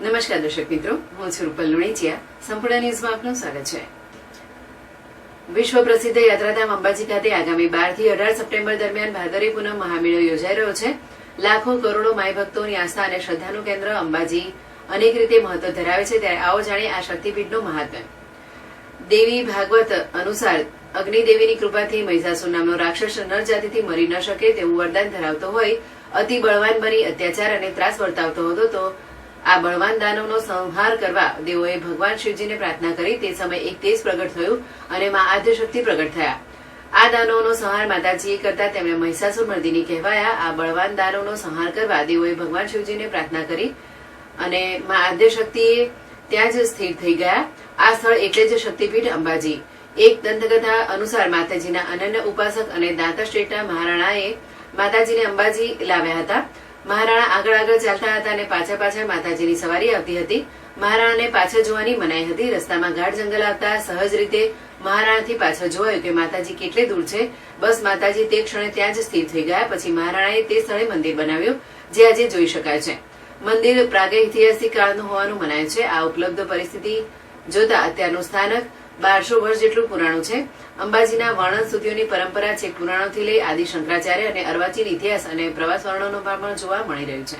નમસ્કાર દર્શક મિત્રો, હું છું રૂપલ લુણીચિયા. સંપૂર્ણ ન્યૂઝમાં આપનું સ્વાગત છે. વિશ્વ પ્રસિદ્ધ યાત્રાધામ અંબાજી ખાતે આગામી 12 થી 18 સપ્ટેમ્બર દરમિયાન ભાદરવી પૂનમ મહામેળો યોજાઈ રહ્યો છે. લાખો કરોડો માઈ ભક્તોની આસ્થા અને શ્રદ્ધાનું કેન્દ્ર અંબાજી અનેક રીતે મહત્વ ધરાવે છે. ત્યારે આવો જાણીએ આ શક્તિપીઠનું મહાત્મ્ય. દેવી ભાગવત અનુસાર અગ્નિદેવીની કૃપાથી મહિષાસુર નામનો રાક્ષસ નર જાતિથી મરી ન શકે તેવું વરદાન ધરાવતો હોય અતિ બળવાન બની અત્યાચાર અને ત્રાસ વર્તાવતો હતો. તો આ બળવાન દાનવનો સંહાર કરવા દેવોએ ભગવાન શિવજીને પ્રાર્થના કરી. તે સમયે એક તેજ પ્રગટ થયું અને માં આદ્યશક્તિ પ્રગટ થયા. આ દાનવનો સંહાર માતાજીએ કરતા તેમણે મહિષાસુર મર્દિની કહેવાયા. આ બળવાન દાનવનો સંહાર કરવા દેવોએ ભગવાન શિવજીને પ્રાર્થના કરી અને માં આદ્યશક્તિએ ત્યાં જ સ્થિર થઈ ગયા. આ સ્થળ એટલે જ શક્તિપીઠ અંબાજી. એક દંતકથા અનુસાર માતાજીના અનન્ય ઉપાસક અને દાંતશ્રેષ્ઠ મહારાણાએ માતાજીને અંબાજી લાવ્યા હતા. મહારાણા આગળ આગળ ચાલતા હતા અને પાછળ પાછળ માતાજીની સવારી આવતી હતી. મહારાણાને પાછળ જોવાની મનાઈ હતી. રસ્તામાં ગાઢ જંગલ આવતા સહજ રીતે મહારાણાથી પાછળ જોવાયું કે માતાજી કેટલે દૂર છે. બસ માતાજી તે ક્ષણે ત્યાં જ સ્થિર થઈ ગયા. પછી મહારાણાએ તે સ્થળે મંદિર બનાવ્યું જે આજે જોઈ શકાય છે. મંદિર પ્રાગૈતિહાસિક કાળનું હોવાનું મનાય છે. આ ઉપલબ્ધ પરિસ્થિતિ જોતા અત્યારનું સ્થાનક 1200 વર્ષ જેટલું પુરાણું છે. અંબાજીના વર્ણન સ્તુતિઓની પરંપરા છેક પુરાણોથી લઈ આદિ શંકરાચાર્ય અને અર્વાચીન ઇતિહાસ અને પ્રવાસ વર્ણનો પણ જોવા મળી રહ્યું છે.